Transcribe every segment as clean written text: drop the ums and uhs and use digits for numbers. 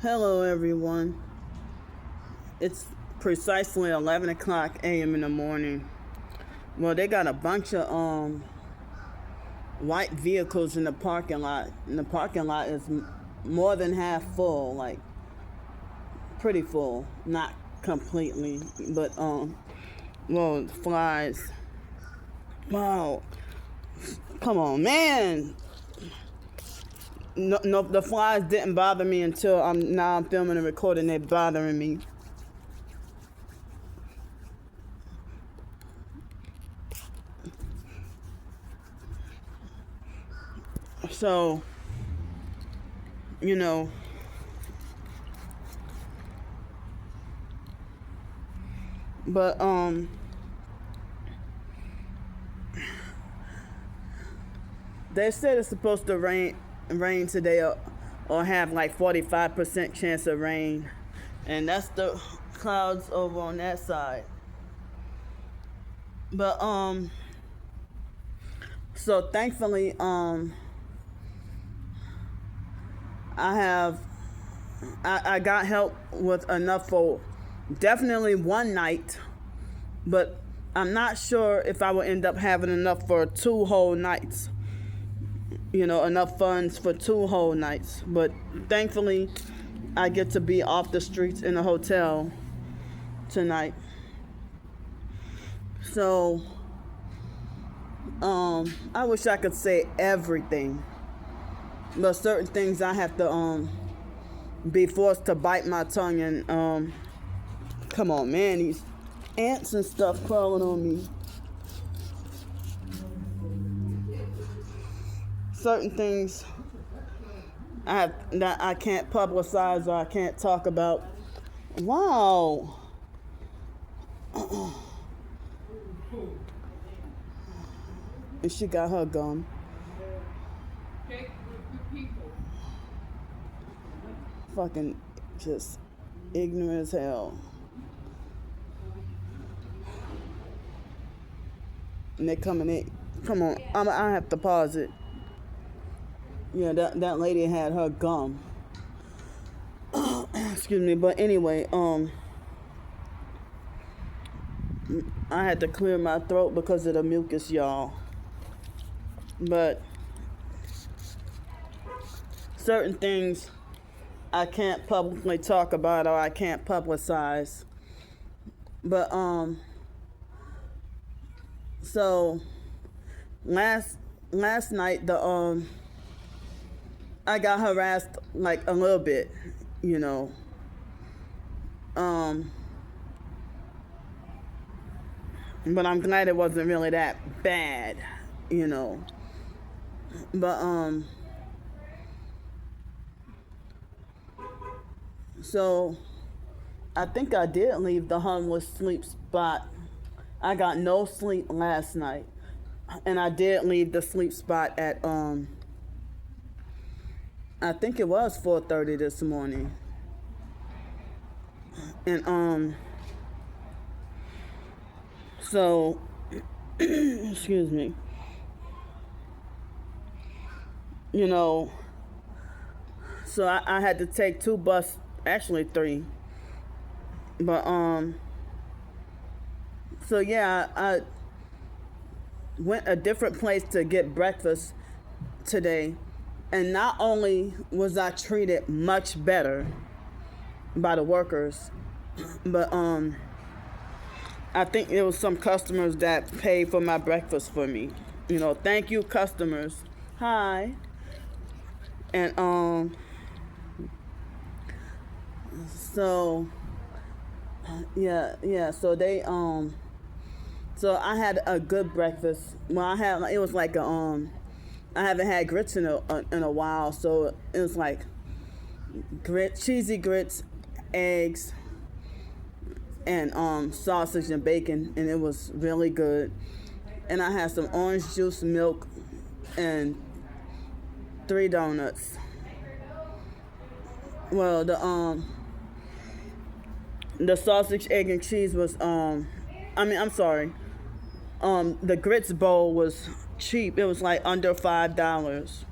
Hello, everyone. It's precisely 11 o'clock a.m. in the morning. Well, they got a bunch of white vehicles in the parking lot. And the parking lot is more than half full, like pretty full. Not completely, but well, flies. Wow. Come on, man. No, the flies didn't bother me until I'm filming and recording. They're bothering me. So, you know, but they said it's supposed to rain today, or have like 45% chance of rain, and that's the clouds over on that side. But so thankfully I got help with enough for definitely one night, but I'm not sure if I will end up having enough for 2 whole nights. Enough funds for 2 whole nights. But thankfully, I get to be off the streets in a hotel tonight. So, I wish I could say everything, but certain things I have to be forced to bite my tongue and come on, man, these ants and stuff crawling on me. Certain things that I can't publicize or I can't talk about. Wow. And she got her gum. Fucking just ignorant as hell. And they coming in. Come on, I have to pause it. Yeah, that lady had her gum. Excuse me, but anyway, I had to clear my throat because of the mucus, y'all. But certain things I can't publicly talk about or I can't publicize. But so last night I got harassed like a little bit, but I'm glad it wasn't really that bad, but so I think I did leave the homeless sleep spot. I got no sleep last night, and I did leave the sleep spot at I think it was 4:30 this morning. And so excuse me. So I had to take 2 buses, actually 3. But so yeah, I went a different place to get breakfast today. And not only was I treated much better by the workers, but I think there was some customers that paid for my breakfast for me. Thank you, customers. Hi. And so yeah. So they so I had a good breakfast. Well, it was like I haven't had grits in a while, so it was like cheesy grits, eggs, and sausage and bacon, and it was really good. And I had some orange juice, milk, and 3 donuts. Well, the sausage, egg, and cheese was I'm sorry. The grits bowl was cheap. It was like under $5.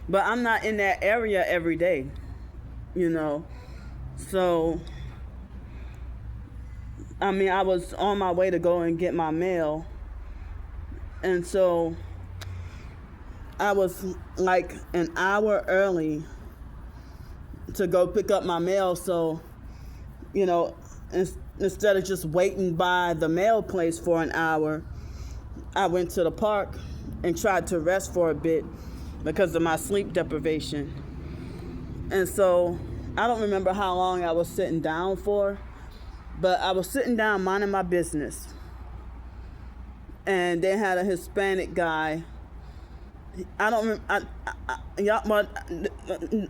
But I'm not in that area every day. you know. So, I mean, I was on my way to go and get my mail. And so I was like an hour early to go pick up my mail. So, you know, instead of just waiting by the mail place for an hour, I went to the park and tried to rest for a bit because of my sleep deprivation. And so I don't remember how long I was sitting down for, but I was sitting down minding my business. And they had a Hispanic guy. I don't.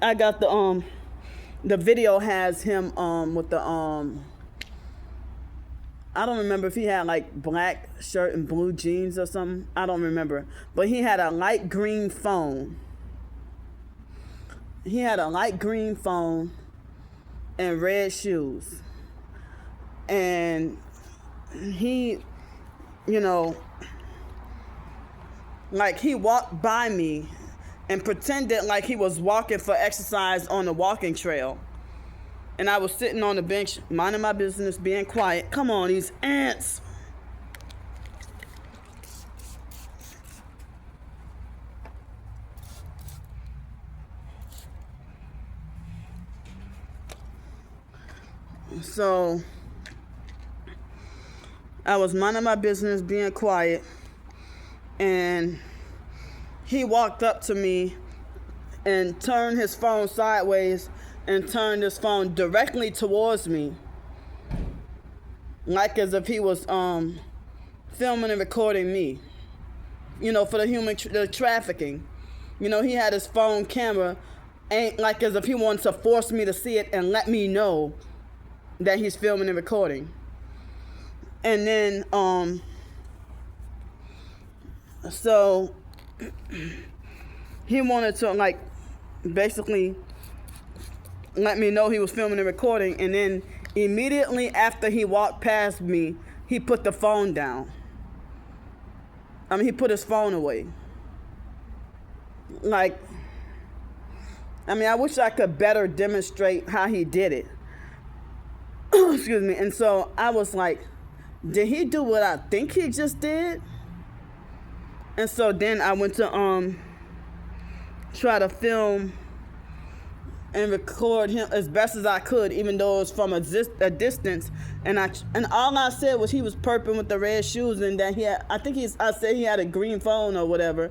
I got the video has him with the I don't remember if he had like black shirt and blue jeans or something. I don't remember, but he had a light green phone. He had a light green phone and red shoes, and he, you know, like he walked by me and pretended like he was walking for exercise on the walking trail. And I was sitting on the bench, minding my business, being quiet. Come on, these ants. So I was minding my business, being quiet, and he walked up to me and turned his phone sideways and turned his phone directly towards me, like as if he was filming and recording me, you know, for the trafficking. You know, he had his phone camera, like as if he wanted to force me to see it and let me know that he's filming and recording. And then, so he wanted to, like, basically let me know he was filming and recording, and then immediately after he walked past me, he put the phone down. I mean, he put his phone away. Like, I mean, I wish I could better demonstrate how he did it. Excuse me. And so I was like, did he do what I think he just did? And so then I went to try to film and record him as best as I could, even though it was from a distance. And all I said was he was perping with the red shoes, and that I said he had a green phone or whatever.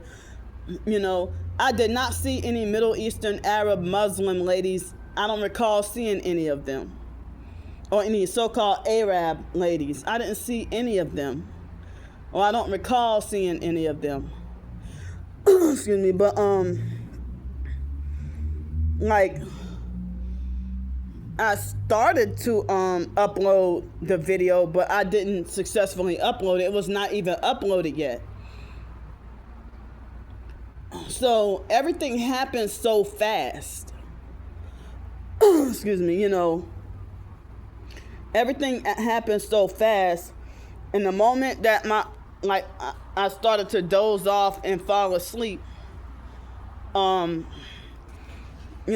You know, I did not see any Middle Eastern, Arab, Muslim ladies. I don't recall seeing any of them, or any so-called Arab ladies. I didn't see any of them, or I don't recall seeing any of them. Excuse me, but like, I started to upload the video, but I didn't successfully upload it. It was not even uploaded yet. So everything happened so fast. Excuse me, you know. Everything happened so fast. And the moment that I started to doze off and fall asleep, you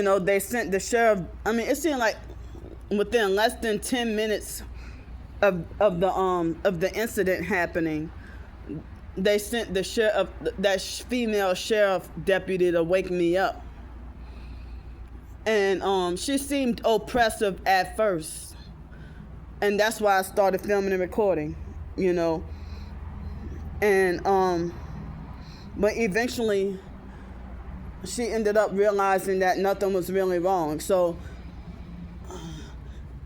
know, they sent the sheriff. I mean, it seemed like within less than 10 minutes of the incident happening, they sent the sheriff, that female sheriff deputy, to wake me up. And she seemed oppressive at first, and that's why I started filming and recording, you know. And but eventually she ended up realizing that nothing was really wrong. So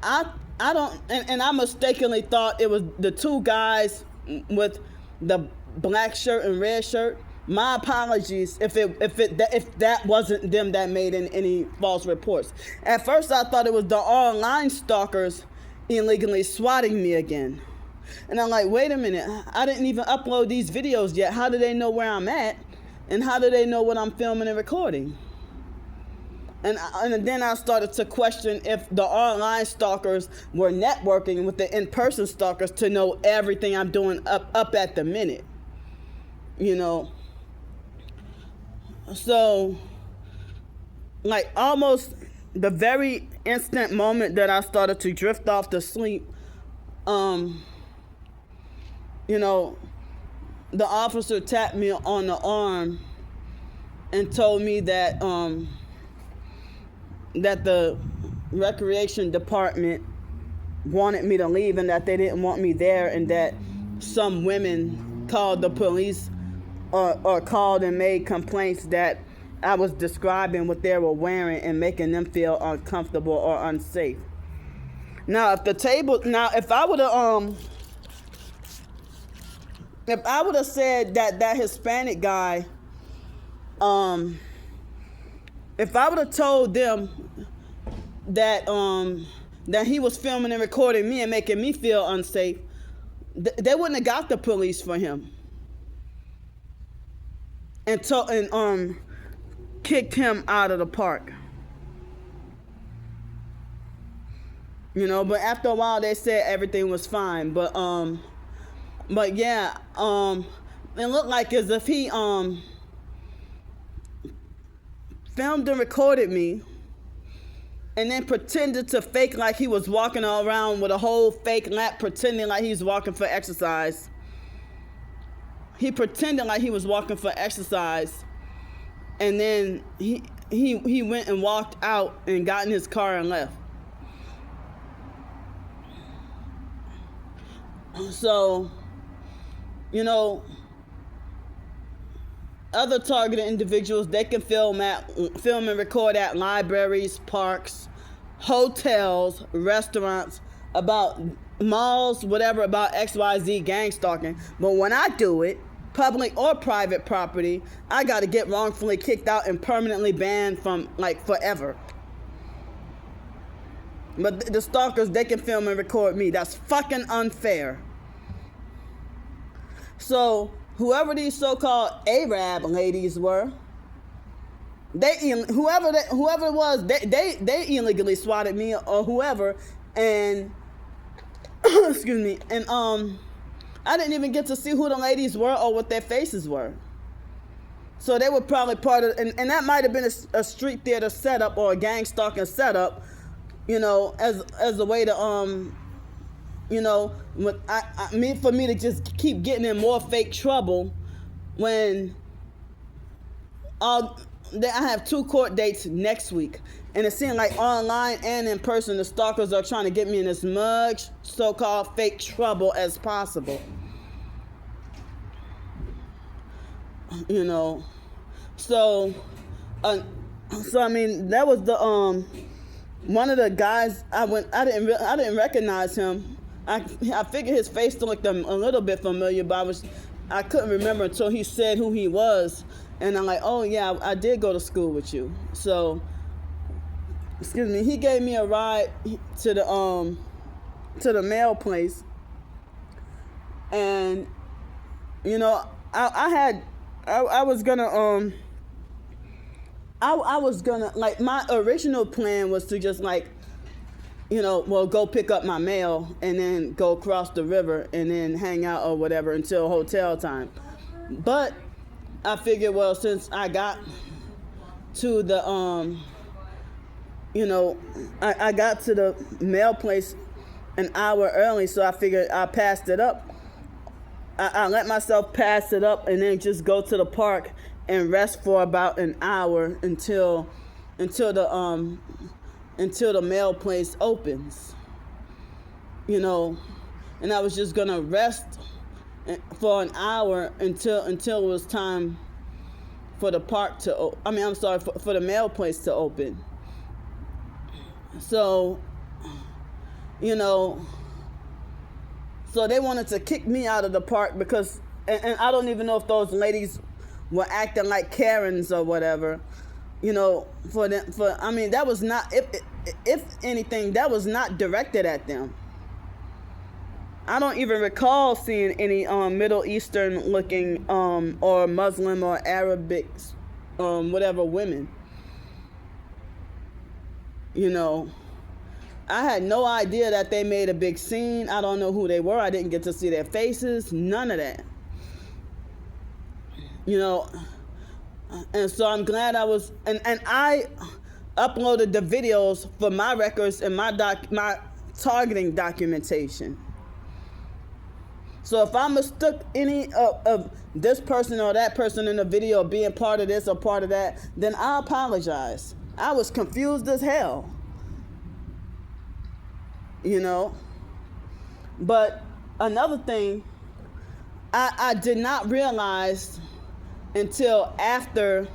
I don't, and I mistakenly thought it was the two guys with the black shirt and red shirt. My apologies if that wasn't them that made any false reports. At first I thought it was the online stalkers illegally swatting me again. And I'm like, wait a minute, I didn't even upload these videos yet. How do they know where I'm at? And how do they know what I'm filming and recording? And then I started to question if the online stalkers were networking with the in-person stalkers to know everything I'm doing up at the minute, you know. So, like, almost the very instant moment that I started to drift off to sleep, you know, the officer tapped me on the arm and told me that that the recreation department wanted me to leave and that they didn't want me there, and that some women called the police or called and made complaints that I was describing what they were wearing and making them feel uncomfortable or unsafe. Now, if I would have said that Hispanic guy, if I would have told them that that he was filming and recording me and making me feel unsafe, they wouldn't have got the police for him and kicked him out of the park. You know, but after a while they said everything was fine. But yeah, it looked like as if he filmed and recorded me and then pretended to fake like he was walking around with a whole fake lap, pretending like he's walking for exercise. He pretended like he was walking for exercise, and then he went and walked out and got in his car and left. So, you know, other targeted individuals, they can film and record at libraries, parks, hotels, restaurants, about malls, whatever, about XYZ gang stalking. But when I do it, public or private property, I got to get wrongfully kicked out and permanently banned from, like, forever. But the stalkers, they can film and record me. That's fucking unfair. So whoever these so-called Arab ladies were, whoever it was, they illegally swatted me or whoever, and excuse me, and I didn't even get to see who the ladies were or what their faces were. So they were probably part of, and that might have been a street theater setup or a gang stalking setup, you know, as a way to you know, for me to just keep getting in more fake trouble when I have 2 court dates next week. And it seems like online and in person, the stalkers are trying to get me in as much so-called fake trouble as possible. You know, so I mean, that was the one of the guys I didn't recognize him. I figured his face looked a little bit familiar, but I couldn't remember until he said who he was, and I'm like, oh yeah, I did go to school with you. So, excuse me, he gave me a ride to the mail place, and you know, I was gonna like, my original plan was to just, like, you know, well, go pick up my mail and then go across the river and then hang out or whatever until hotel time. But I figured, well, since I got to the, you know, I got to the mail place an hour early, so I figured I passed it up. I let myself pass it up and then just go to the park and rest for about an hour until the mail place opens, you know, and I was just gonna rest for an hour until it was time for the park to, for the mail place to open. So, you know, so they wanted to kick me out of the park because, and I don't even know if those ladies were acting like Karens or whatever. You know, that was not, if anything, that was not directed at them. I don't even recall seeing any Middle Eastern looking or Muslim or Arabic whatever women. You know, I had no idea that they made a big scene. I don't know who they were. I didn't get to see their faces. None of that. You know, and so I'm glad I was, and uploaded the videos for my records and my targeting documentation. So if I mistook any of this person or that person in the video being part of this or part of that, then I apologize. I was confused as hell. You know? But another thing, I did not realize until after,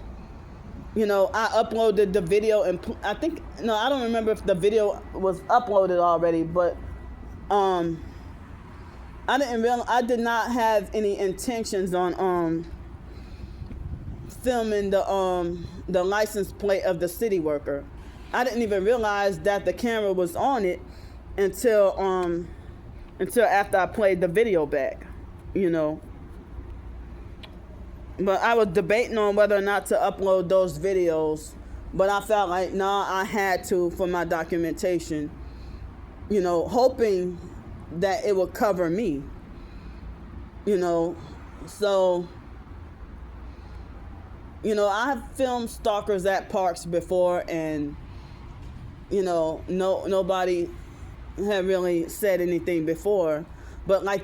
you know, I uploaded the video, and I don't remember if the video was uploaded already, but I did not have any intentions on filming the license plate of the city worker. I didn't even realize that the camera was on it until after I played the video back, you know. But I was debating on whether or not to upload those videos, but I felt like, I had to for my documentation, you know, hoping that it would cover me, you know. So, you know, I have filmed stalkers at parks before, and, you know, nobody had really said anything before, but like,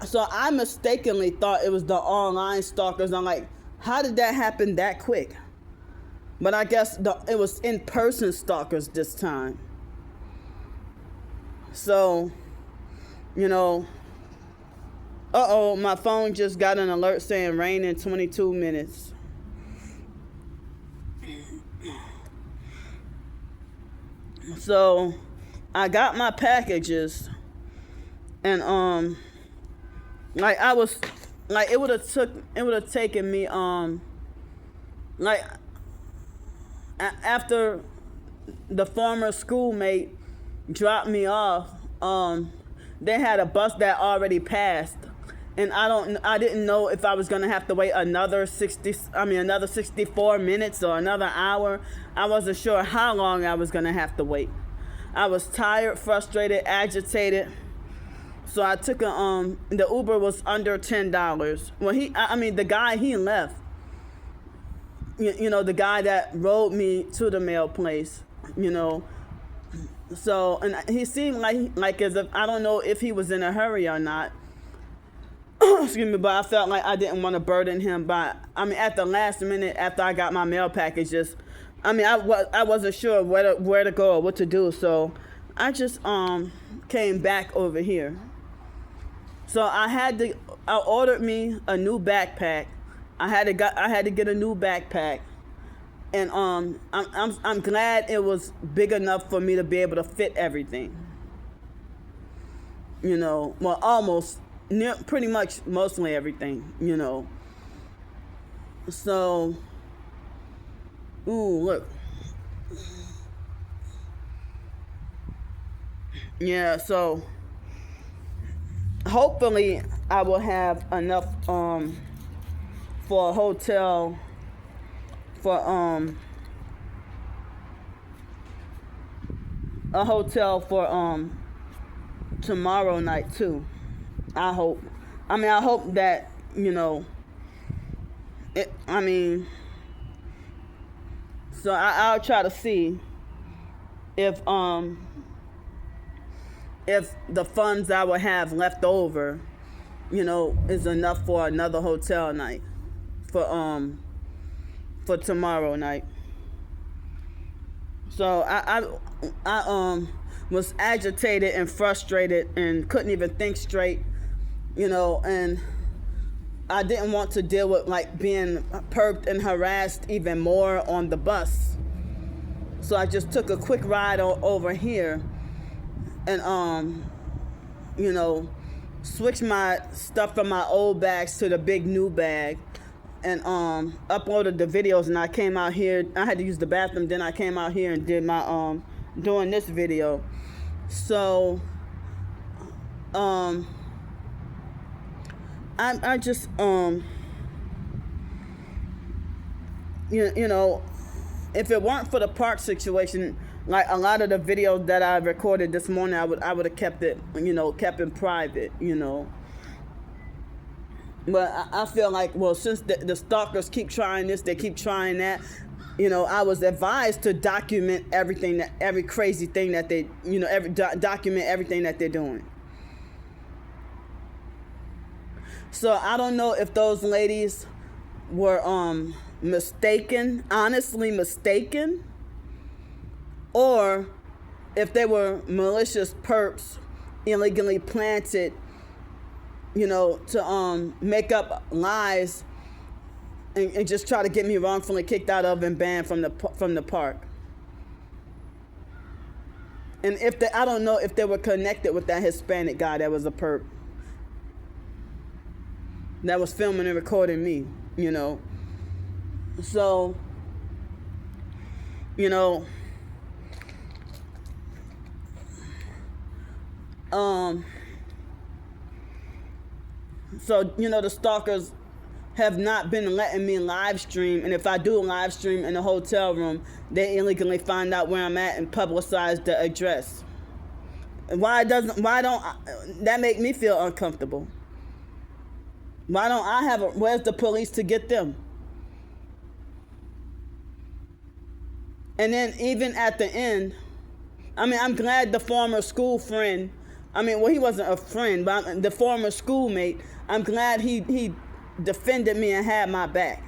so I mistakenly thought it was the online stalkers. I'm like, how did that happen that quick? But I guess it was in-person stalkers this time. So, you know, my phone just got an alert saying rain in 22 minutes. So, I got my packages, and like I was, like it would have taken me like after the former schoolmate dropped me off, they had a bus that already passed, and I didn't know if I was gonna have to wait another 64 minutes or another hour. I wasn't sure how long I was gonna have to wait. I was tired, frustrated, agitated. So I took the Uber was under $10. Well, the guy, he left. You know, the guy that rode me to the mail place, you know. So, and he seemed like as if, I don't know if he was in a hurry or not. Excuse me, but I felt like I didn't want to burden him at the last minute after I got my mail packages. I wasn't sure where to go or what to do, so I just came back over here. So I ordered me a new backpack. I had to get a new backpack, and I'm glad it was big enough for me to be able to fit everything. You know, well, pretty much mostly everything. You know. So, look. Yeah, so hopefully I will have enough for a hotel for tomorrow night too. I hope. I hope that, you know, so I'll try to see if the funds I will have left over, you know, is enough for another hotel night for tomorrow night. So I was agitated and frustrated and couldn't even think straight, you know, and I didn't want to deal with like being perked and harassed even more on the bus. So I just took a quick ride over here and you know, switched my stuff from my old bags to the big new bag, and uploaded the videos, and I came out here. I had to use the bathroom, then I came out here and did my doing this video. So I just you know, if it weren't for the park situation, like a lot of the videos that I recorded this morning, I would have kept it, you know, kept in private, you know. But I feel like, well, since the stalkers keep trying this, they keep trying that, I was advised to document every crazy thing that they, document everything that they're doing. So I don't know if those ladies were mistaken, honestly mistaken, or if they were malicious perps illegally planted, to make up lies and just try to get me wrongfully kicked out of and banned from the park. And I don't know if they were connected with that Hispanic guy that was a perp, that was filming and recording me, So, the stalkers have not been letting me live stream, and if I do live stream in the hotel room, they illegally find out where I'm at and publicize the address. Why don't that make me feel uncomfortable? Why don't I where's the police to get them? And then even at the end, I'm glad the former school friend, he wasn't a friend, but the former schoolmate, I'm glad he defended me and had my back.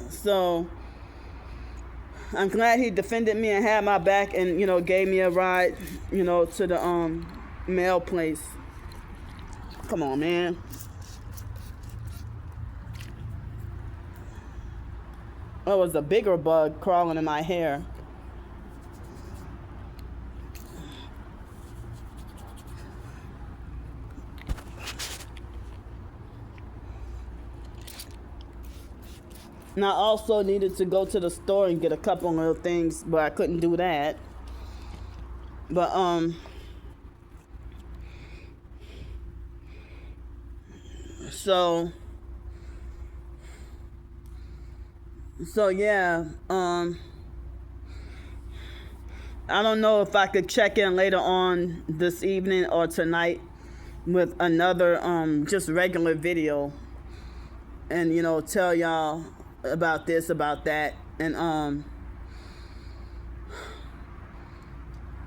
So I'm glad he defended me and had my back and, gave me a ride, to the mail place. Come on, man. Oh, it was a bigger bug crawling in my hair. And I also needed to go to the store and get a couple little things, but I couldn't do that. But so yeah, I don't know if I could check in later on this evening or tonight with another just regular video and tell y'all about this, about that, and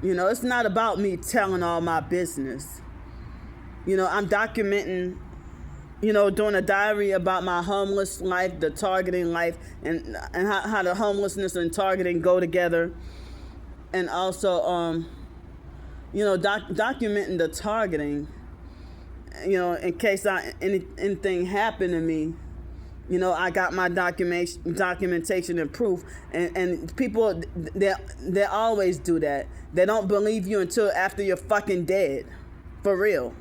it's not about me telling all my business. I'm documenting, doing a diary about my homeless life, the targeting life, and how the homelessness and targeting go together, and also documenting the targeting, in case anything happened to me. I got my documentation and proof, and people, they always do that. They don't believe you until after you're fucking dead, for real.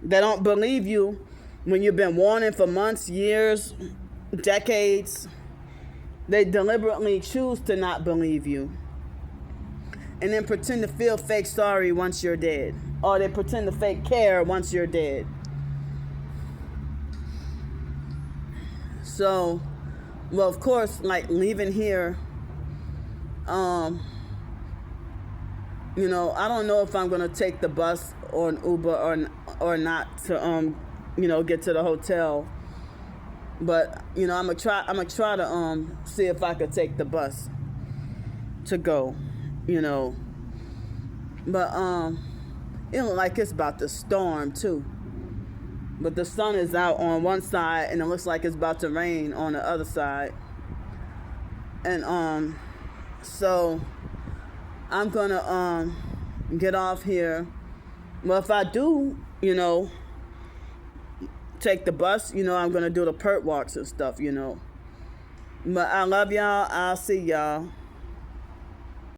They don't believe you when you've been warning for months, years, decades. They deliberately choose to not believe you, and then pretend to feel fake sorry once you're dead, or they pretend to fake care once you're dead. So, well, of course, like leaving here, I don't know if I'm gonna take the bus or an Uber or not to get to the hotel. But I'm gonna try to see if I could take the bus to go, But it looks like it's about to storm too. But the sun is out on one side and it looks like it's about to rain on the other side. And so I'm gonna get off here. Well, if I do, take the bus, I'm gonna do the perp walks and stuff, But I love y'all. I'll see y'all.